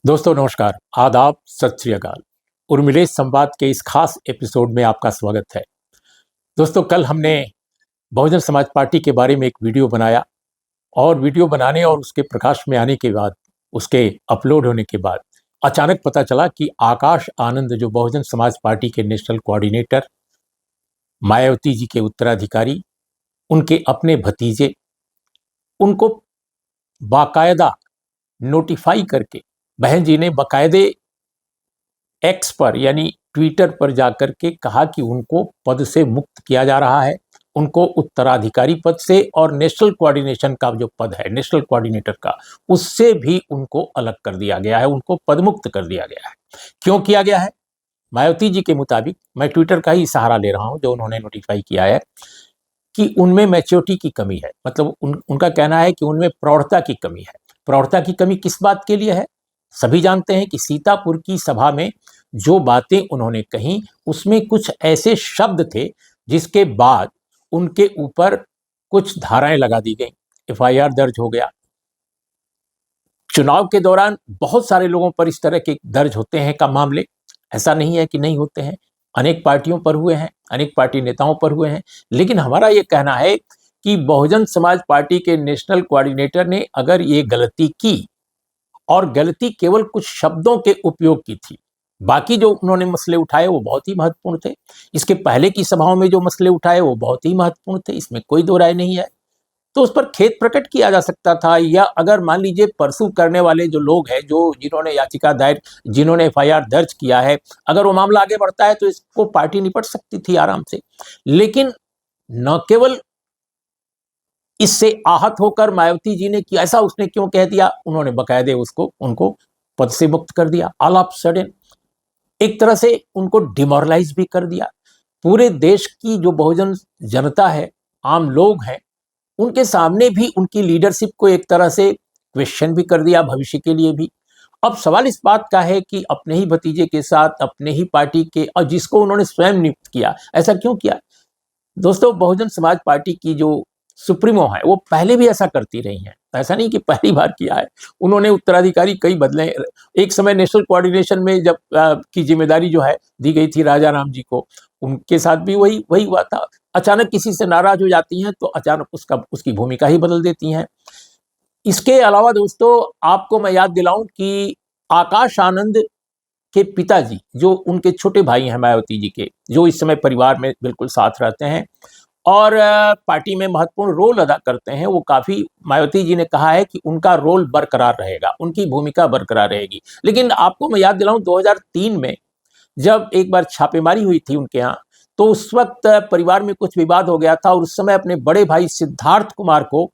दोस्तों नमस्कार, आदाब, सत श्री अकाल। उर्मिलेश संवाद के इस खास एपिसोड में आपका स्वागत है। दोस्तों कल हमने बहुजन समाज पार्टी के बारे में एक वीडियो बनाया और वीडियो बनाने और उसके प्रकाश में आने के बाद, उसके अपलोड होने के बाद अचानक पता चला कि आकाश आनंद जो बहुजन समाज पार्टी के नेशनल कोऑर्डिनेटर, मायावती जी के उत्तराधिकारी, उनके अपने भतीजे, उनको बाकायदा नोटिफाई करके बहन जी ने बाकायदे एक्स पर यानी ट्विटर पर जाकर के कहा कि उनको पद से मुक्त किया जा रहा है। उनको उत्तराधिकारी पद से और नेशनल कोऑर्डिनेशन का जो पद है, नेशनल कोऑर्डिनेटर का, उससे भी उनको अलग कर दिया गया है, उनको पदमुक्त कर दिया गया है। क्यों किया गया है? मायावती जी के मुताबिक, मैं ट्विटर का ही सहारा ले रहा हूं जो उन्होंने नोटिफाई किया है, कि उनमें मैच्योरिटी की कमी है। मतलब उनका कहना है कि उनमें प्रौढ़ता की कमी है। प्रौढ़ता की कमी किस बात के लिए है? सभी जानते हैं कि सीतापुर की सभा में जो बातें उन्होंने कही, उसमें कुछ ऐसे शब्द थे जिसके बाद उनके ऊपर कुछ धाराएं लगा दी गई, एफआईआर दर्ज हो गया। चुनाव के दौरान बहुत सारे लोगों पर इस तरह के दर्ज होते हैं का मामले, ऐसा नहीं है कि नहीं होते हैं, अनेक पार्टियों पर हुए हैं, अनेक पार्टी नेताओं पर हुए हैं। लेकिन हमारा ये कहना है कि बहुजन समाज पार्टी के नेशनल कोऑर्डिनेटर ने अगर ये गलती की, और गलती केवल कुछ शब्दों के उपयोग की थी, बाकी जो उन्होंने मसले उठाए वो बहुत ही महत्वपूर्ण थे। इसके पहले की सभाओं में जो मसले उठाए वो बहुत ही महत्वपूर्ण थे, इसमें कोई दो राय नहीं है। तो उस पर खेद प्रकट किया जा सकता था, या अगर मान लीजिए परसू करने वाले जो लोग हैं, जो जिन्होंने याचिका दायर, जिन्होंने एफआईआर दर्ज किया है, अगर वो मामला आगे बढ़ता है तो इसको पार्टी निपट सकती थी आराम से। लेकिन न केवल इससे आहत होकर मायावती जी ने कि ऐसा उसने क्यों कह दिया, उन्होंने बकायदे उनको पद से मुक्त कर दिया। ऑल ऑफ सडन एक तरह से उनको डिमोरलाइज भी कर दिया। पूरे देश की जो बहुजन जनता है, आम लोग हैं, उनके सामने भी उनकी लीडरशिप को एक तरह से क्वेश्चन भी कर दिया, भविष्य के लिए भी। अब सवाल इस बात का है कि अपने ही भतीजे के साथ, अपने ही पार्टी के, और जिसको उन्होंने स्वयं नियुक्त किया, ऐसा क्यों किया? दोस्तों बहुजन समाज पार्टी की जो सुप्रीमो है वो पहले भी ऐसा करती रही हैं, ऐसा नहीं कि पहली बार किया है। उन्होंने उत्तराधिकारी कई बदले। एक समय नेशनल कोऑर्डिनेशन में जब की जिम्मेदारी जो है दी गई थी राजा राम जी को, उनके साथ भी वही वही हुआ था। अचानक किसी से नाराज हो जाती हैं तो अचानक उसकी भूमिका ही बदल देती हैं। इसके अलावा दोस्तों आपको मैं याद दिलाऊं कि आकाश आनंद के पिताजी, जो उनके छोटे भाई हैं मायावती जी के, जो इस समय परिवार में बिल्कुल साथ रहते हैं और पार्टी में महत्वपूर्ण रोल अदा करते हैं, वो काफ़ी, मायावती जी ने कहा है कि उनका रोल बरकरार रहेगा, उनकी भूमिका बरकरार रहेगी। लेकिन आपको मैं याद दिलाऊं 2003 में जब एक बार छापेमारी हुई थी उनके यहाँ, तो उस वक्त परिवार में कुछ विवाद हो गया था और उस समय अपने बड़े भाई सिद्धार्थ कुमार को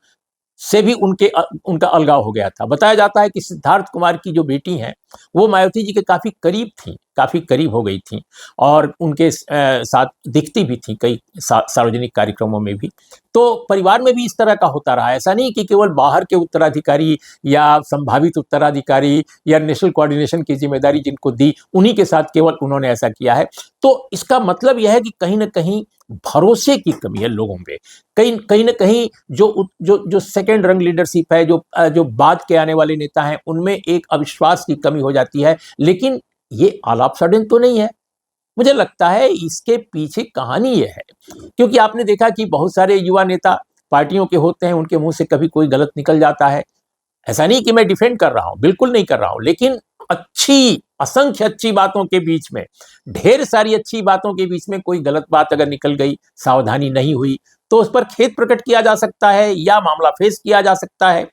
से भी उनका अलगाव हो गया था। बताया जाता है कि सिद्धार्थ कुमार की जो बेटी हैं वो मायावती जी के काफ़ी करीब थी, काफ़ी करीब हो गई थी और उनके साथ दिखती भी थी कई सार्वजनिक कार्यक्रमों में भी। तो परिवार में भी इस तरह का होता रहा है, ऐसा नहीं कि केवल बाहर के उत्तराधिकारी या संभावित उत्तराधिकारी या नेशनल कोऑर्डिनेशन की जिम्मेदारी जिनको दी, उन्हीं के साथ केवल उन्होंने ऐसा किया है। तो इसका मतलब यह है कि कहीं ना कहीं भरोसे की कमी है लोगों में। कहीं ना कहीं जो जो जो सेकेंड रंग लीडरशिप है, जो बाद के आने वाले नेता हैं, उनमें एक अविश्वास की कमी हो जाती है। लेकिन ये ऑल ऑफ सडन तो नहीं है। मुझे लगता है इसके पीछे कहानी ये है, क्योंकि आपने देखा कि बहुत सारे युवा नेता पार्टियों के होते हैं, उनके मुंह से कभी कोई गलत निकल जाता है। ऐसा नहीं कि मैं डिफेंड कर रहा हूं, बिल्कुल नहीं कर रहा हूं, लेकिन असंख्य अच्छी बातों के बीच में, ढेर सारी अच्छी बातों के बीच में कोई गलत बात अगर निकल गई, सावधानी नहीं हुई, तो उस पर खेद प्रकट किया जा सकता है या मामला फेस किया जा सकता है।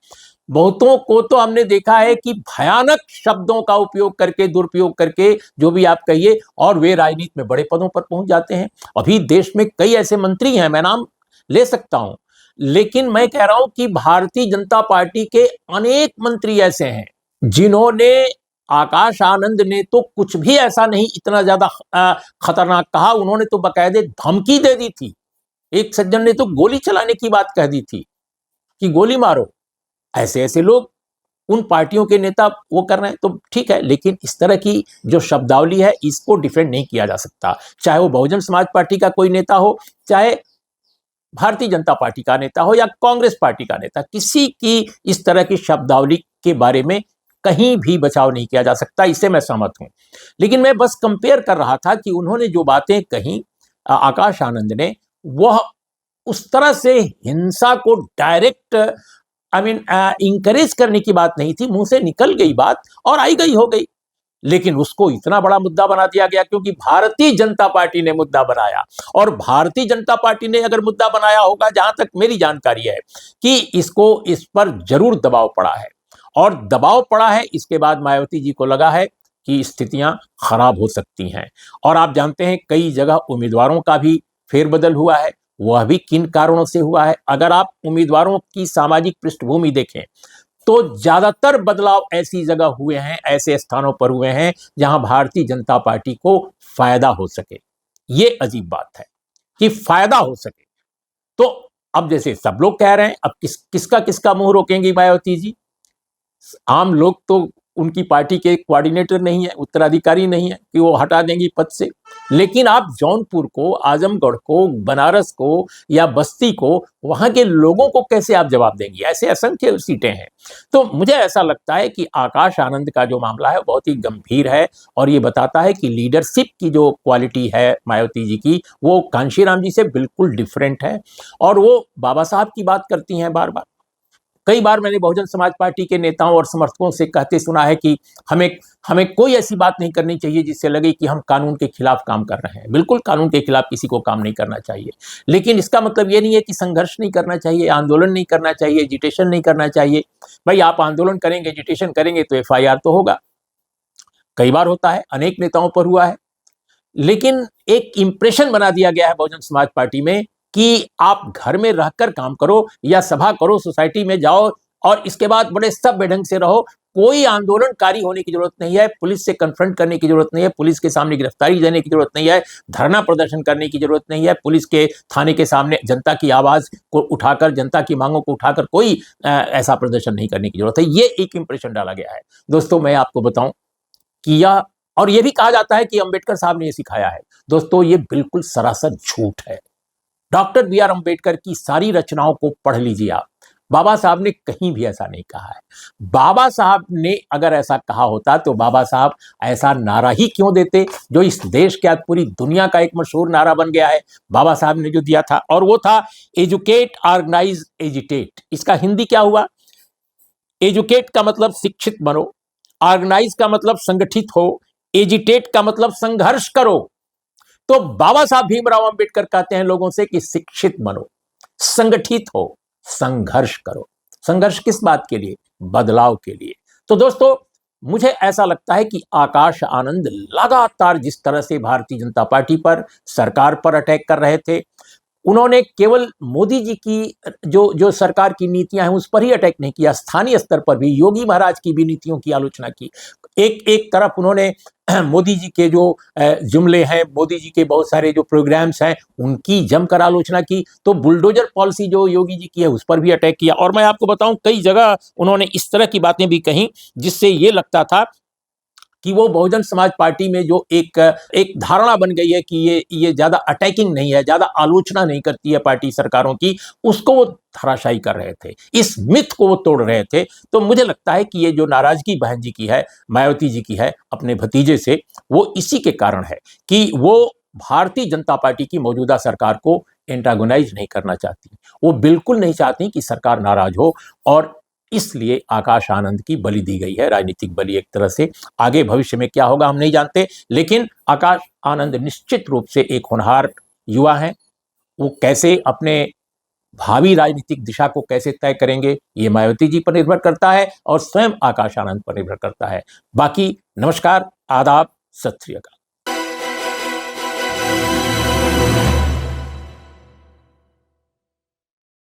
बहुतों को तो हमने देखा है कि भयानक शब्दों का उपयोग करके, दुरुपयोग करके, जो भी आप कहिए, और वे राजनीति में बड़े पदों पर पहुंच जाते हैं। अभी देश में कई ऐसे मंत्री हैं, मैं नाम ले सकता हूं, लेकिन मैं कह रहा हूं कि भारतीय जनता पार्टी के अनेक मंत्री ऐसे हैं जिन्होंने, आकाश आनंद ने तो कुछ भी ऐसा नहीं इतना ज्यादा खतरनाक कहा, उन्होंने तो बाकायदे धमकी दे दी थी। एक सज्जन ने तो गोली चलाने की बात कह दी थी कि गोली मारो। ऐसे ऐसे लोग, उन पार्टियों के नेता वो कर रहे हैं तो ठीक है, लेकिन इस तरह की जो शब्दावली है इसको डिफेंड नहीं किया जा सकता। चाहे वो बहुजन समाज पार्टी का कोई नेता हो, चाहे भारतीय जनता पार्टी का नेता हो, या कांग्रेस पार्टी का नेता, किसी की इस तरह की शब्दावली के बारे में कहीं भी बचाव नहीं किया जा सकता, इससे मैं सहमत हूं। लेकिन मैं बस कंपेयर कर रहा था कि उन्होंने जो बातें कही आकाश आनंद ने, वह उस तरह से हिंसा को डायरेक्ट इंकरेज करने की बात नहीं थी, मुंह से निकल गई बात और आई गई हो गई। लेकिन उसको इतना बड़ा मुद्दा बना दिया गया क्योंकि भारतीय जनता पार्टी ने मुद्दा बनाया। और भारतीय जनता पार्टी ने अगर मुद्दा बनाया होगा, जहां तक मेरी जानकारी है, कि इस पर जरूर दबाव पड़ा है, और दबाव पड़ा है, इसके बाद मायावती जी को लगा है कि स्थितियां खराब हो सकती हैं। और आप जानते हैं कई जगह उम्मीदवारों का भी फेरबदल हुआ है, वह भी किन कारणों से हुआ है। अगर आप उम्मीदवारों की सामाजिक पृष्ठभूमि देखें तो ज्यादातर बदलाव ऐसी जगह हुए हैं, ऐसे स्थानों पर हुए हैं जहां भारतीय जनता पार्टी को फायदा हो सके। ये अजीब बात है कि फायदा हो सके। तो अब जैसे सब लोग कह रहे हैं, अब किसका किसका मुंह रोकेंगी मायावती जी? आम लोग तो उनकी पार्टी के कोऑर्डिनेटर नहीं है, उत्तराधिकारी नहीं है कि वो हटा देंगी पद से। लेकिन आप जौनपुर को, आजमगढ़ को, बनारस को या बस्ती को, वहां के लोगों को कैसे आप जवाब देंगी? ऐसे असंख्य सीटें हैं। तो मुझे ऐसा लगता है कि आकाश आनंद का जो मामला है बहुत ही गंभीर है, और ये बताता है कि लीडरशिप की जो क्वालिटी है मायावती जी की, वो कांशीराम जी से बिल्कुल डिफरेंट है। और वो बाबा साहब की बात करती हैं बार बार। कई बार मैंने बहुजन समाज पार्टी के नेताओं और समर्थकों से कहते सुना है कि हमें हमें कोई ऐसी बात नहीं करनी चाहिए जिससे लगे कि हम कानून के खिलाफ काम कर रहे हैं। बिल्कुल कानून के खिलाफ किसी को काम नहीं करना चाहिए, लेकिन इसका मतलब ये नहीं है कि संघर्ष नहीं करना चाहिए, आंदोलन नहीं करना चाहिए, एजिटेशन नहीं करना चाहिए। भाई आप आंदोलन करेंगे, एजिटेशन करेंगे तो FIR तो होगा, कई बार होता है, अनेक नेताओं पर हुआ है। लेकिन एक इंप्रेशन बना दिया गया है बहुजन समाज पार्टी में कि आप घर में रहकर काम करो या सभा करो, सोसाइटी में जाओ और इसके बाद बड़े सभ्य ढंग से रहो। कोई आंदोलनकारी होने की जरूरत नहीं है, पुलिस से कन्फ्रंट करने की जरूरत नहीं है, पुलिस के सामने गिरफ्तारी देने की जरूरत नहीं है, धरना प्रदर्शन करने की जरूरत नहीं है, पुलिस के थाने के सामने जनता की आवाज को उठाकर, जनता की मांगों को उठाकर कोई ऐसा प्रदर्शन नहीं करने की जरूरत है। ये एक इंप्रेशन डाला गया है। दोस्तों मैं आपको बताऊं कि यह, और यह भी कहा जाता है कि अंबेडकर साहब ने यह सिखाया है। दोस्तों ये बिल्कुल सरासर झूठ है। डॉक्टर BR अंबेडकर की सारी रचनाओं को पढ़ लीजिए आप, बाबा साहब ने कहीं भी ऐसा नहीं कहा है। बाबा साहब ने अगर ऐसा कहा होता तो बाबा साहब ऐसा नारा ही क्यों देते जो इस देश के, आज पूरी दुनिया का एक मशहूर नारा बन गया है। बाबा साहब ने जो दिया था, और वो था एजुकेट, ऑर्गेनाइज, एजिटेट। इसका हिंदी क्या हुआ? एजुकेट का मतलब शिक्षित बनो, ऑर्गेनाइज का मतलब संगठित हो, एजिटेट का मतलब संघर्ष करो। तो बाबा साहब भीमराव अंबेडकर कहते हैं लोगों से कि शिक्षित बनो, संगठित हो, संघर्ष करो। संघर्ष किस बात के लिए? बदलाव के लिए। तो दोस्तों मुझे ऐसा लगता है कि आकाश आनंद लगातार जिस तरह से भारतीय जनता पार्टी पर, सरकार पर अटैक कर रहे थे, उन्होंने केवल मोदी जी की जो सरकार की नीतियां हैं उस पर ही अटैक नहीं किया, स्थानीय स्तर पर भी योगी महाराज की भी नीतियों की आलोचना की। एक तरफ उन्होंने मोदी जी के जो जुमले हैं, मोदी जी के बहुत सारे जो प्रोग्राम्स हैं, उनकी जमकर आलोचना की। तो बुलडोजर पॉलिसी जो योगी जी की है उस पर भी अटैक किया। और मैं आपको बताऊं कई जगह उन्होंने इस तरह की बातें भी कही जिससे ये लगता था कि वो बहुजन समाज पार्टी में जो एक धारणा बन गई है कि ये ज्यादा अटैकिंग नहीं है, ज्यादा आलोचना नहीं करती है पार्टी सरकारों की, उसको वो धराशायी कर रहे थे, इस मिथ को वो तोड़ रहे थे। तो मुझे लगता है कि ये जो नाराजगी बहन जी की है, मायावती जी की है अपने भतीजे से, वो इसी के कारण है कि वो भारतीय जनता पार्टी की मौजूदा सरकार को एंटागोनाइज नहीं करना चाहती। वो बिल्कुल नहीं चाहती कि सरकार नाराज हो, और इसलिए आकाश आनंद की बलि दी गई है, राजनीतिक बलि एक तरह से। आगे भविष्य में क्या होगा हम नहीं जानते, लेकिन आकाश आनंद निश्चित रूप से एक होनहार युवा हैं। वो कैसे अपने भावी राजनीतिक दिशा को कैसे तय करेंगे, ये मायावती जी पर निर्भर करता है और स्वयं आकाश आनंद पर निर्भर करता है। बाकी नमस्कार, आदाब, सत श्री अकाल।